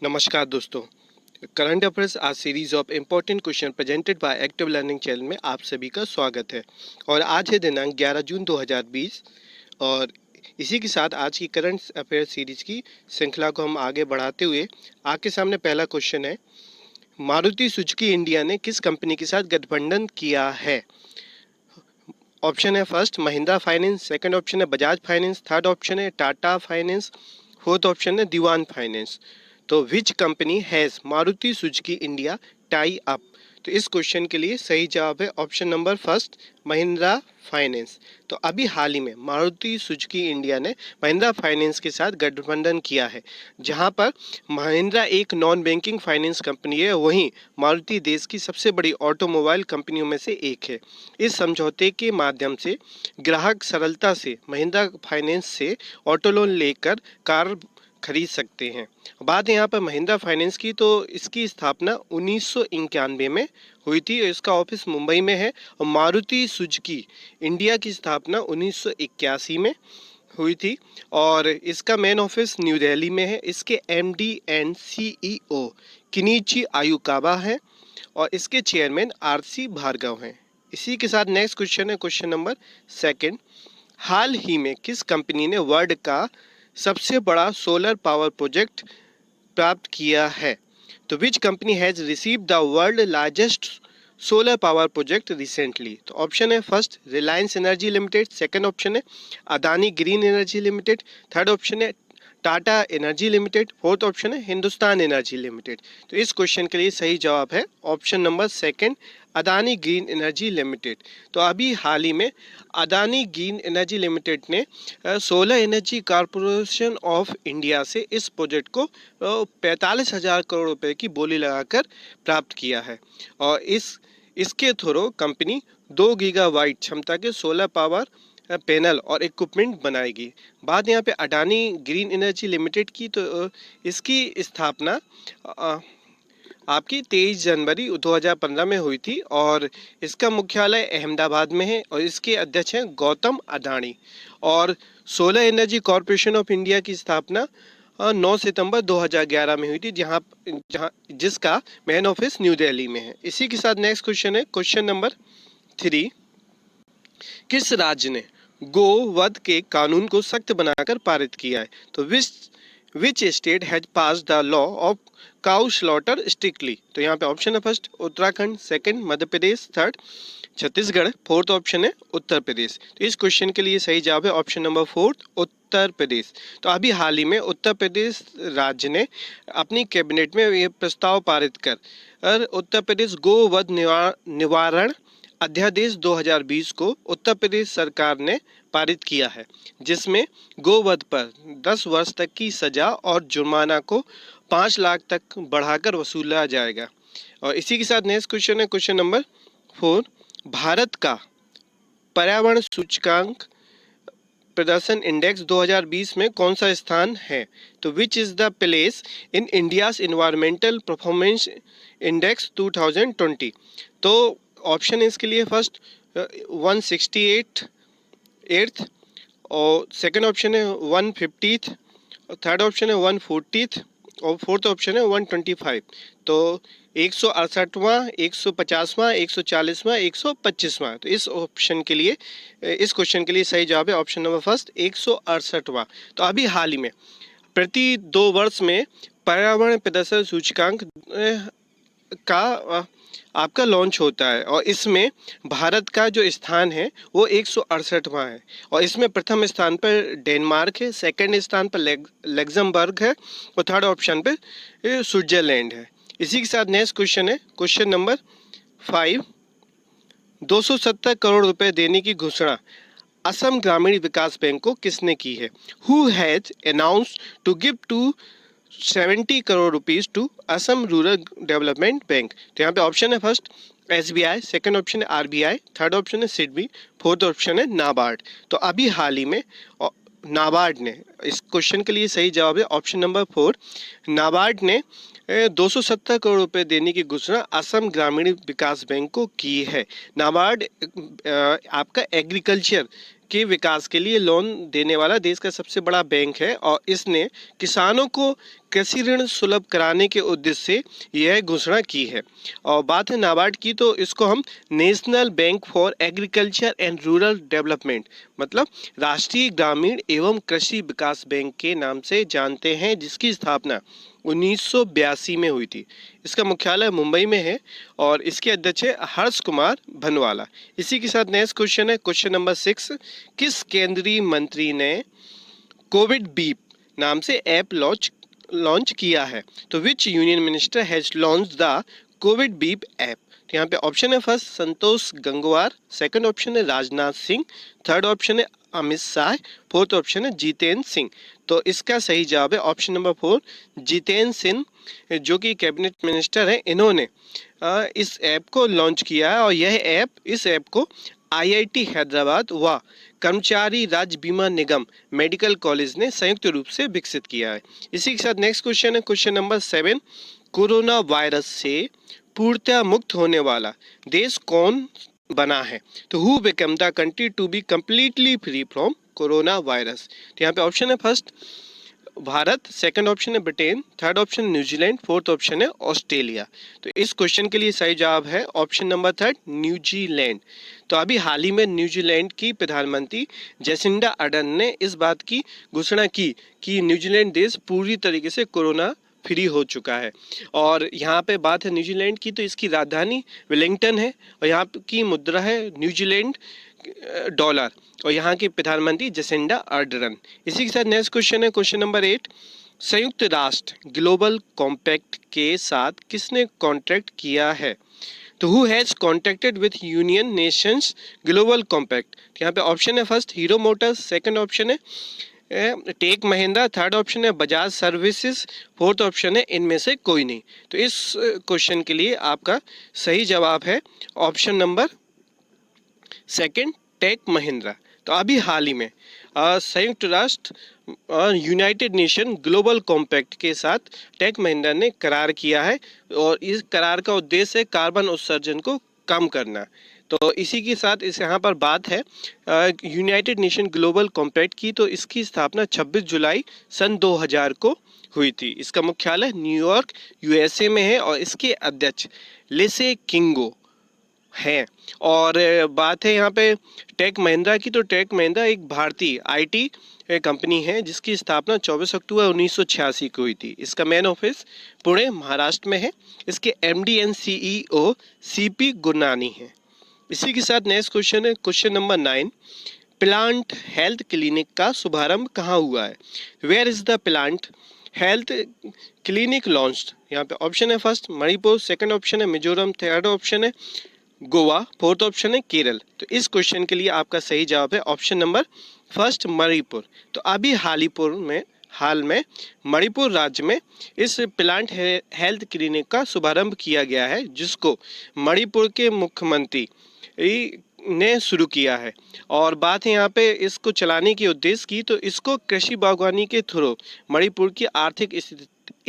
नमस्कार दोस्तों। Current affairs आज series of important question presented by active learning channel में आप सभी का स्वागत है। और आज है दिनांक 11 जून 2020 और इसी के साथ आज की करंट अफेयर्स सीरीज की श्रृंखला को हम आगे बढ़ाते हुए आपके सामने पहला क्वेश्चन है, मारुति सुजुकी इंडिया ने किस कंपनी के साथ गठबंधन किया है? ऑप्शन है first Mahindra finance, second option है बजाज फाइनेंस, थर्ड ऑप्शन है टाटा फाइनेंस, फोर्थ ऑप्शन है दीवान फाइनेंस। तो which company has Maruti Suzuki India tie up? तो इस क्वेश्चन के लिए सही जवाब है option number first Mahindra finance. तो अभी हाल ही में मारुति सुजुकी इंडिया ने महिंद्रा फाइनेंस के साथ गठबंधन किया है, जहां पर महिंद्रा एक नॉन बैंकिंग फाइनेंस कंपनी है, वहीं मारुति देश की सबसे बड़ी ऑटोमोबाइल कंपनियों में से एक है। इस समझौते के माध्यम से ग्राहक सरलता से महिंद्रा फाइनेंस से ऑटो लोन लेकर कार खरीद सकते हैं। बात यहाँ पर महिंद्रा फाइनेंस की, तो इसकी स्थापना 1991 में हुई थी। इसका ऑफिस मुंबई में है। और मारुति सुजुकी इंडिया की स्थापना 1981 में हुई थी और इसका मेन ऑफिस न्यू दिल्ली में है। इसके एमडी एंड सीईओ किनिची आयुकावा है और इसके चेयरमैन आरसी भार्गव हैं। इसी के साथ नेक्स्ट क्वेश्चन है क्वेश्चन नंबर सेकंड। हाल ही में किस कंपनी ने वर्ल्ड का सबसे बड़ा सोलर पावर प्रोजेक्ट प्राप्त किया है? तो which company has received the world largest solar power project recently? तो ऑप्शन है first Reliance energy limited, second option है Adani green energy limited, third option है Tata energy limited, fourth option है हिंदुस्तान एनर्जी लिमिटेड। तो इस क्वेश्चन के लिए सही जवाब है option number second Adani green energy limited. तो अभी हाल ही में अदानी ग्रीन एनर्जी लिमिटेड ने solar energy corporation of India से इस प्रोजेक्ट को 45,000 करोड़ रुपए की बोली लगाकर प्राप्त किया है और इसके थ्रू कंपनी 2 गीगावाट क्षमता के सोलर पावर पैनल और इक्विपमेंट बनाएगी। बात यहाँ पे अडानी ग्रीन एनर्जी लिमिटेड की, तो इसकी स्थापना आपकी 23 जनवरी 2015 में हुई थी और इसका मुख्यालय अहमदाबाद में है और इसके अध्यक्ष हैं गौतम अडानी। और solar energy corporation of India की स्थापना 9 सितंबर 2011 में हुई थी, जिसका मेन ऑफिस न्यू दिल्ली में है। इसी के साथ नेक्स्ट क्वेश्चन है क्वेश्चन नंबर 3। किस राज्य ने गो वध के कानून को सख्त बनाकर पारित किया है? तो विच state has pass the law of cow slaughter strictly? तो यहाँ पे ऑप्शन है first Uttarakhand, second Madhya Pradesh, third Chhattisgarh, fourth option है उत्तर प्रदेश। तो इस क्वेश्चन के लिए सही जवाब है option number fourth Uttar Pradesh. तो अभी हाल ही में उत्तर प्रदेश राज्य ने अपनी कैबिनेट में ये प्रस्ताव पारित कर उत्तर प्रदेश गो वध निवारण अध्यादेश 2020 को उत्तर प्रदेश सरकार ने पारित किया है, जिसमें गोवध पर 10 वर्ष तक की सजा और जुर्माना को 5 लाख तक बढ़ाकर वसूला जाएगा। और इसी के साथ नेक्स्ट क्वेश्चन है क्वेश्चन नंबर 4। भारत का पर्यावरण सूचकांक प्रदर्शन इंडेक्स 2020 में कौन सा स्थान है? तो which is the place in India's environmental performance index 2020? तो ऑप्शन इसके लिए फर्स्ट 168th और सेकंड ऑप्शन है 150th, थर्ड ऑप्शन है 140th और फोर्थ ऑप्शन है 125। तो 168वां, 150वां, 140वां, 125वां। तो इस ऑप्शन के लिए इस क्वेश्चन के लिए सही जवाब है ऑप्शन नंबर फर्स्ट 168वां। तो अभी हाल ही में प्रति 2 वर्ष में पर्यावरण प्रदर्शन सूचकांक का आपका लॉन्च होता है और इसमें भारत का जो स्थान है वो 168वां है और इसमें प्रथम स्थान पर डेनमार्क है, सेकंड स्थान पर लग्जमबर्ग है और थर्ड ऑप्शन पर स्विट्जरलैंड है। इसी के साथ नेक्स्ट क्वेश्चन है क्वेश्चन नंबर 5। 270 करोड़ रुपए देने की घोषणा असम ग्रामीण विकास बैंक को किसने की है? Who has announced to give to 70 crore rupees to Assam rural development bank? तो यहाँ पे ऑप्शन है फर्स्ट एसबीआई, सेकंड ऑप्शन है आरबीआई, थर्ड ऑप्शन है सिडबी, फोर्थ ऑप्शन है नाबार्ड। तो अभी हाल ही में नाबार्ड ने, इस क्वेश्चन के लिए सही जवाब है ऑप्शन नंबर 4, नाबार्ड ने 270 करोड़ रुपए देने की घोषणा असम ग्रामीण विकास बैंक को की है। नाबार्ड आपका एग्रीकल्चर के विकास के लिए लोन देने वाला देश का सबसे बड़ा बैंक है और इसने किसानों को कृषि ऋण सुलभ कराने के उद्देश्य से यह घोषणा की है। और बात है नाबार्ड की, तो इसको हम national bank for agriculture and rural development मतलब राष्ट्रीय ग्रामीण एवं कृषि विकास बैंक के नाम से जानते हैं, जिसकी स्थापना 1982 में हुई थी। इसका मुख्यालय मुंबई में है और इसके अध्यक्ष है हर्ष कुमार भनवाला। इसी के साथ नेक्स्ट क्वेश्चन है क्वेश्चन नंबर 6। किस केंद्रीय मंत्री ने कोविड बीप नाम से ऐप लॉन्च किया है? तो विच union minister has launch the Covid beep app? तो यहाँ पे ऑप्शन है first Santosh Gangwar, second option है राजनाथ सिंह, थर्ड ऑप्शन है अमित शाह, फोर्थ ऑप्शन है जितेंद्र सिंह। तो इसका सही जवाब है ऑप्शन नंबर 4 जितेंद्र सिंह, जो कि कैबिनेट मिनिस्टर हैं। इन्होंने इस ऐप को लॉन्च किया है और इस ऐप को आईआईटी हैदराबाद व कर्मचारी राज्य बीमा निगम मेडिकल कॉलेज ने संयुक्त रूप से विकसित किया है। इसी के साथ नेक्स्ट क्वेश्चन है क्वेश्चन नंबर 7। कोरोना वायरस से पूर्णतः मुक्त होने वाला देश कौन बना है? तो who become the country to be completely free from corona virus? तो यहाँ पे ऑप्शन है फर्स्ट भारत, सेकंड ऑप्शन है Britain, third option New Zealand, fourth option है ऑस्ट्रेलिया। तो इस क्वेश्चन के लिए सही जवाब है ऑप्शन नंबर थर्ड न्यूजीलैंड। तो अभी हाल ही में न्यूजीलैंड की प्रधानमंत्री जेसिंडा अर्डर्न ने इस बात की घोषणा की कि न्यूजीलैंड देश पूरी तरीके से कोरोना फ्री हो चुका है। और यहाँ पे बात है न्यूजीलैंड की, तो इसकी राजधानी वेलिंगटन है और यहाँ की मुद्रा है न्यूजीलैंड डॉलर और यहाँ के प्रधानमंत्री जेसिंडा अर्डर्न। इसी के साथ नेक्स्ट क्वेश्चन है क्वेश्चन नंबर 8। संयुक्त राष्ट्र ग्लोबल कॉम्पैक्ट के साथ किसने कॉन्ट्रैक्ट किया है? तो who has contracted with union Nations global compact? यहाँ पे ऑप्शन है first hero Motors, second option है टेक महिंद्रा, थर्ड ऑप्शन है बजाज सर्विसेज, फोर्थ ऑप्शन है इनमें से कोई नहीं। तो इस क्वेश्चन के लिए आपका सही जवाब है option number second Tech Mahindra. तो अभी हाल ही में संयुक्त राष्ट्र यूनाइटेड नेशन ग्लोबल कॉम्पैक्ट के साथ टेक महिंद्रा ने करार किया है और इस करार का उद्देश्य है कार्बन उत्सर्जन को कम करना। तो इसी के साथ इस यहाँ पर बात है यूनाइटेड नेशन ग्लोबल कॉम्पैक्ट की, तो इसकी स्थापना 26 जुलाई सन 2000 को हुई थी। इसका मुख्यालय न्यूयॉर्क यूएसए में है और इसके अध्यक्ष लेसे किंगो हैं। और बात है यहाँ पे टेक महिंद्रा की, तो टेक महिंद्रा एक भारतीय आईटी कंपनी है जिसकी स्थापना 24 अक्टूबर 1986 को हुई थी। इसका मेन ऑफिस पुणे महाराष्ट्र में है। इसके MD and CEO CP Gurnani हैं। इसी के साथ नेक्स्ट क्वेश्चन है question number 9। Plant health clinic का शुभारंभ कहाँ हुआ है? Where is the plant health clinic launched? यहाँ पे ऑप्शन है फर्स्ट मणिपुर, सेकंड ऑप्शन है मिजोरम, थर्ड ऑप्शन है गोवा, फोर्थ ऑप्शन है केरल। तो इस क्वेश्चन के लिए आपका सही जवाब है ऑप्शन नंबर फर्स्ट मणिपुर। तो अभी हाल में मणिपुर राज्य में इस प्लांट हेल्थ क्लिनिक का शुभारंभ किया गया है, जिसको मणिपुर के मुख्यमंत्री ने शुरू किया है। और बात है यहाँ पे इसको चलाने के उद्देश्य की, तो इसको कृषि बागवानी के थ्रू मणिपुर की आर्थिक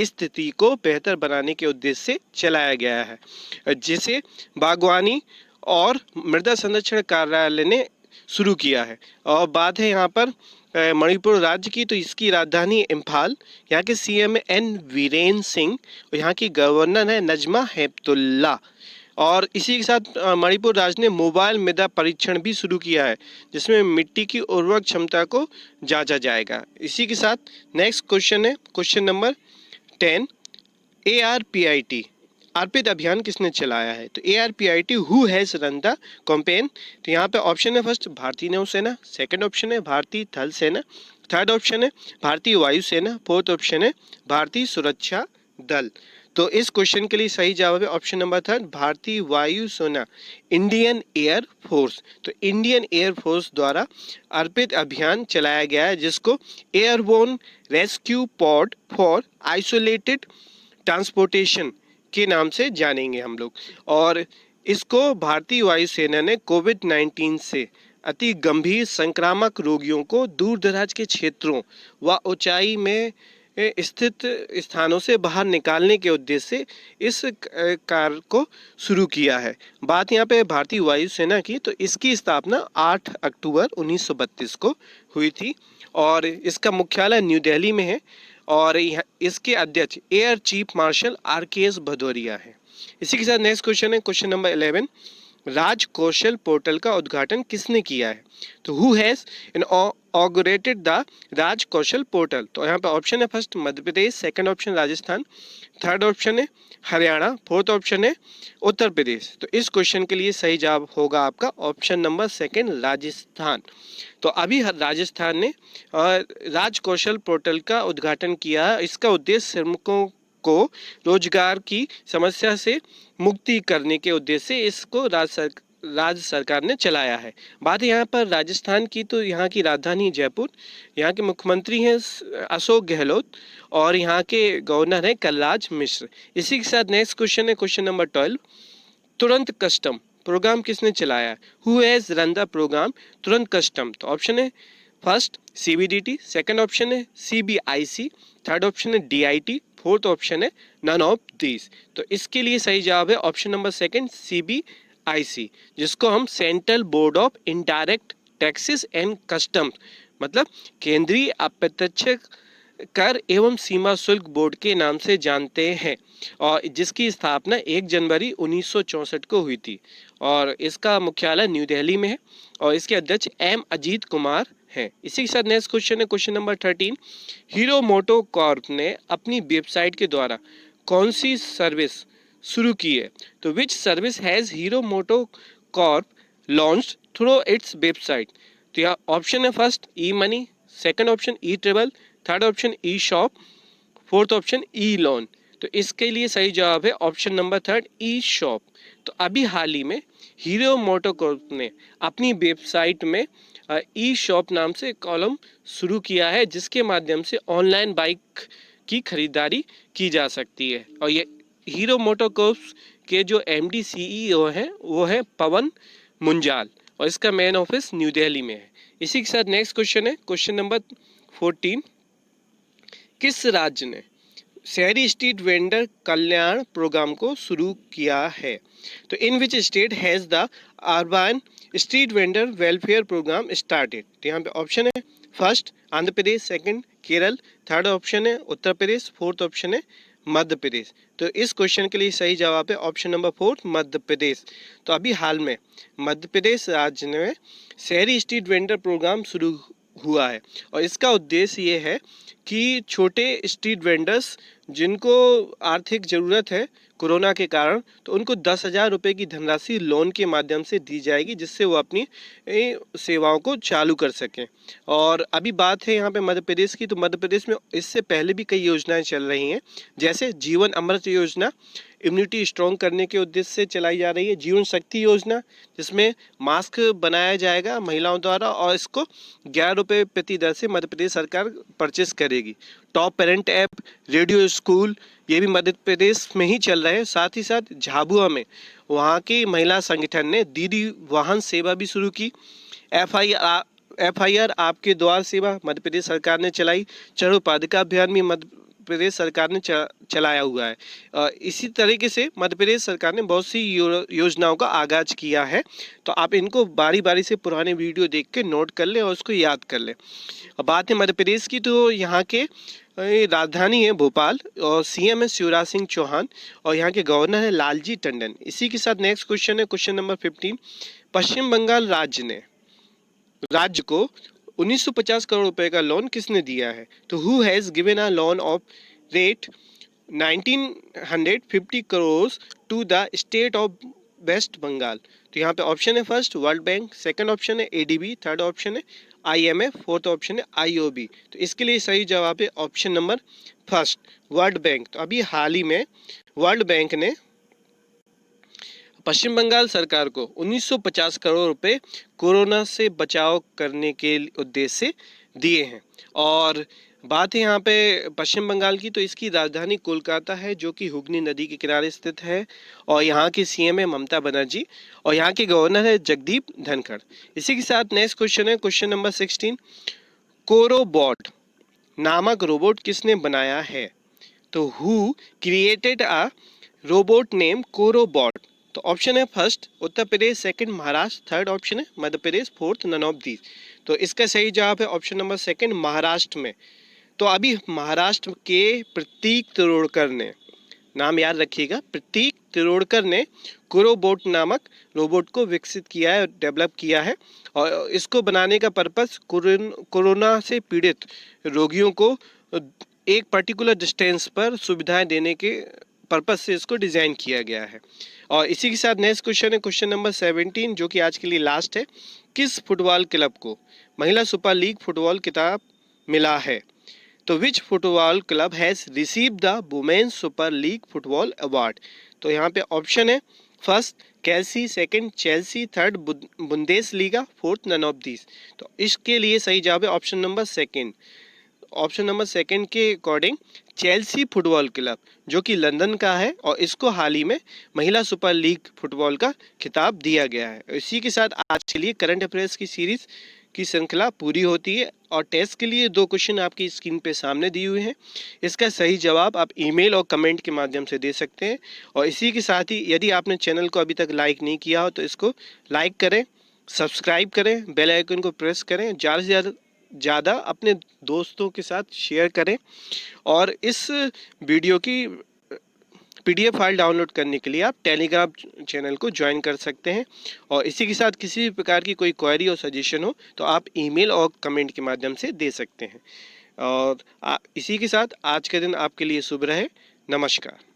स्थिति को बेहतर बनाने के उद्देश्य से चलाया गया है, जिसे बागवानी और मृदा संरक्षण कार्यालय ने शुरू किया है। और बात है यहाँ पर मणिपुर राज्य की, तो इसकी राजधानी इम्फाल, यहाँ के सीएम एन वीरेन सिंह और यहाँ की गवर्नर है नजमा हेपतुल्ला। और इसी के साथ मणिपुर राज्य ने मोबाइल मृदा परीक्षण भी शुरू किया है, जिसमें मिट्टी की उर्वरक क्षमता को जांचा जाएगा। इसी के साथ नेक्स्ट क्वेश्चन है क्वेश्चन नंबर 10। ARPIT अर्पित अभियान किसने चलाया है? तो ARPIT who has run the campaign? तो यहाँ पे ऑप्शन है फर्स्ट भारतीय नौसेना, सेकंड ऑप्शन है भारतीय थल सेना, थर्ड ऑप्शन है भारतीय वायुसेना, फोर्थ ऑप्शन है भारतीय सुरक्षा दल। तो इस क्वेश्चन के लिए सही जवाब है ऑप्शन नंबर थर्ड भारतीय वायुसेना, इंडियन एयर फोर्स। तो इंडियन एयर फोर्स द्वारा अर्पित अभियान चलाया गया है, जिसको airborne rescue pod for isolated transportation के नाम से जानेंगे हम लोग। और इसको भारतीय वायुसेना ने कोविड-19 से अति गंभीर संक्रामक रोगियों को दूर दराज के क्षेत्रों व ऊंचाई में स्थित स्थानों से बाहर निकालने के उद्देश्य से इस कार्य को शुरू किया है। बात यहाँ पे भारतीय वायुसेना की, तो इसकी स्थापना 8 अक्टूबर 1932 को हुई थी और इसका मुख्यालय न्यू दिल्ली में है। और इसके अध्यक्ष air chief marshal RKS Bhadauria है। इसी के साथ नेक्स्ट क्वेश्चन है question number 11, Raj Kaushal portal का उद्घाटन किसने किया है? तो who has inaugurated the Raj Kaushal portal? तो यहाँ पे ऑप्शन है first Madhya Pradesh, second option Rajasthan, third option है हरियाणा, फोर्थ ऑप्शन है उत्तर प्रदेश। तो इस क्वेश्चन के लिए सही जवाब होगा आपका ऑप्शन नंबर सेकंड राजस्थान। तो अभी राजस्थान ने राज कौशल पोर्टल का उद्घाटन किया। इसका उद्देश्य श्रमिकों को रोजगार की समस्या से मुक्ति करने के उद्देश्य से इसको राज्य सरकार ने चलाया है। बात यहाँ पर राजस्थान की, तो यहाँ की राजधानी जयपुर, यहाँ के मुख्यमंत्री हैं अशोक गहलोत और यहाँ के गवर्नर हैं कलराज मिश्र। इसी के साथ नेक्स्ट क्वेश्चन है question number 12, Turant custom programme किसने चलाया? Who has run the programme Turant custom? तो ऑप्शन है फर्स्ट CBDT, सेकंड ऑप्शन है CBIC, थर्ड ऑप्शन है DIT, फोर्थ ऑप्शन है नन ऑफ दिस। तो इसके लिए सही जवाब है ऑप्शन नंबर सेकंड CBIC, जिसको हम central board of indirect taxes and customs मतलब केंद्रीय अप्रत्यक्ष कर एवं सीमा शुल्क बोर्ड के नाम से जानते हैं, और जिसकी स्थापना 1 जनवरी 1964 को हुई थी और इसका मुख्यालय न्यू दिल्ली में है और इसके अध्यक्ष M अजीत कुमार हैं। इसी के साथ नेक्स्ट क्वेश्चन है क्वेश्चन नंबर 13, हीरो मोटो कॉर्प ने अपनी वेबसाइट के द्वारा कौन सी सर्विस शुरू की है? तो which service has Hero MotoCorp launched through its website? तो यहाँ ऑप्शन है first e money, second option e travel, third option e shop, fourth option e loan. तो इसके लिए सही जवाब है ऑप्शन नंबर थर्ड E-शॉप। तो अभी हाल ही में हीरो मोटोकॉर्प ने अपनी वेबसाइट में E-शॉप नाम से कॉलम शुरू किया है, जिसके माध्यम से ऑनलाइन बाइक की खरीदारी की जा सकती है। और ये हीरो मोटोकॉर्प के जो MD CEO हैं वो है पवन मुंजाल और इसका मेन ऑफिस न्यू दिल्ली में है। इसी के साथ नेक्स्ट क्वेश्चन है क्वेश्चन नंबर 14, किस राज्य ने शहरी स्ट्रीट वेंडर कल्याण प्रोग्राम को शुरू किया है? तो in which state has the urban street vendor welfare programme started? तो यहाँ पे ऑप्शन है first Andhra Pradesh, second Kerala, third option है उत्तर प्रदेश, फोर्थ ऑप्शन है मध्य प्रदेश। तो इस क्वेश्चन के लिए सही जवाब है ऑप्शन नंबर 4 मध्य प्रदेश। तो अभी हाल में मध्य प्रदेश राज्य में शहरी स्ट्रीट वेंडर प्रोग्राम शुरू हुआ है और इसका उद्देश्य ये है कि छोटे स्ट्रीट वेंडर्स जिनको आर्थिक ज़रूरत है कोरोना के कारण, तो उनको 10,000 रुपये की धनराशि लोन के माध्यम से दी जाएगी, जिससे वो अपनी सेवाओं को चालू कर सकें। और अभी बात है यहाँ पे मध्य प्रदेश की, तो मध्य प्रदेश में इससे पहले भी कई योजनाएं चल रही हैं, जैसे जीवन अमृत योजना इम्यूनिटी स्ट्रॉन्ग करने के उद्देश्य से चलाई जा रही है, जीवन शक्ति योजना जिसमें मास्क बनाया जाएगा महिलाओं द्वारा और इसको 11 रुपये प्रति दर से मध्य प्रदेश सरकार परचेस करेगी। Top parent app, radio school, ये भी मध्य प्रदेश में ही चल रहे हैं। साथ ही साथ झाबुआ में वहाँ की महिला संगठन ने दीदी वाहन सेवा भी शुरू की। FIR आपके द्वार सेवा मध्य प्रदेश सरकार ने चलाई। चढ़ो पादुका अभियान भी मध्य प्रदेश सरकार ने चलाया हुआ है। इसी तरीके से मध्य प्रदेश सरकार ने बहुत सी योजनाओं का आगाज किया है, तो आप इनको बारी बारी से पुराने वीडियो देख के नोट कर लें और उसको याद कर लें। अब बात है मध्य प्रदेश की, तो यहाँ के राजधानी है भोपाल और CM है शिवराज सिंह चौहान और यहाँ के गवर्नर है लालजी टंडन। इसी के साथ नेक्स्ट क्वेश्चन है क्वेश्चन नंबर 15, पश्चिम बंगाल राज्य को 1950 करोड़ रुपए का लोन किसने दिया है? तो who has given a loan of rate 1950 crore to the state of West Bengal? तो यहाँ पे ऑप्शन है first world bank, second option है ADB, थर्ड ऑप्शन है IMF, फोर्थ ऑप्शन है IOB। तो इसके लिए सही जवाब है option number first world bank. तो अभी हाल ही में वर्ल्ड बैंक ने पश्चिम बंगाल सरकार को 1950 करोड़ रुपए कोरोना से बचाव करने के उद्देश्य से दिए हैं। और बात है यहाँ पे पश्चिम बंगाल की, तो इसकी राजधानी कोलकाता है जो कि हुगली नदी के किनारे स्थित है और यहाँ की CM है ममता बनर्जी और यहाँ के गवर्नर है जगदीप धनखड़। इसी के साथ नेक्स्ट क्वेश्चन है क्वेश्चन नंबर 16, कोरोबॉट नामक रोबोट किसने बनाया है? तो who created a robot name corobot? तो ऑप्शन है first Uttar Pradesh, second Maharashtra, third option है Madhya Pradesh, fourth none of these. तो इसका सही जवाब है ऑप्शन नंबर सेकंड महाराष्ट्र में। तो अभी महाराष्ट्र के प्रतीक तिरोड़कर ने, नाम याद रखिएगा, प्रतीक तिरोड़कर ने कुरोबोट नामक रोबोट को विकसित किया है, डेवलप किया है। और इसको बनाने का पर्पस कोरोना से पीड़ित रोगियों को एक पर्टिकुलर डिस्टेंस पर सुविधाएं देने के पर्पस से इसको डिज़ाइन किया गया है। और इसी के साथ नेक्स्ट क्वेश्चन है क्वेश्चन नंबर 17, जो कि आज के लिए लास्ट है। किस फुटबॉल क्लब को महिला सुपर लीग फुटबॉल खिताब मिला है? तो which football club has receive the women's super league football award? तो यहाँ पे ऑप्शन है first Kelsey, second Chelsea, third Bundesliga, fourth none of these. तो इसके लिए सही जवाब है option number second. Option number second के अकॉर्डिंग चेल्सी फुटबॉल क्लब, जो कि लंदन का है, और इसको हाल ही में महिला सुपर लीग फुटबॉल का खिताब दिया गया है। इसी के साथ आज के लिए करंट अफेयर्स की सीरीज की श्रृंखला पूरी होती है। और टेस्ट के लिए 2 क्वेश्चन आपकी स्क्रीन पे सामने दिए हुए हैं। इसका सही जवाब आप ईमेल और कमेंट के माध्यम से दे सकते हैं। और इसी के साथ ही यदि आपने चैनल को अभी तक लाइक नहीं किया हो तो इसको लाइक करें, सब्सक्राइब करें, बेल आइकन को प्रेस करें, ज़्यादा से ज़्यादा अपने दोस्तों के साथ शेयर करें। और इस वीडियो की PDF फाइल डाउनलोड करने के लिए आप टेलीग्राम चैनल को ज्वाइन कर सकते हैं। और इसी के साथ किसी भी प्रकार की कोई क्वेरी और सजेशन हो तो आप ईमेल और कमेंट के माध्यम से दे सकते हैं। और इसी के साथ आज का दिन आपके लिए शुभ रहे। नमस्कार।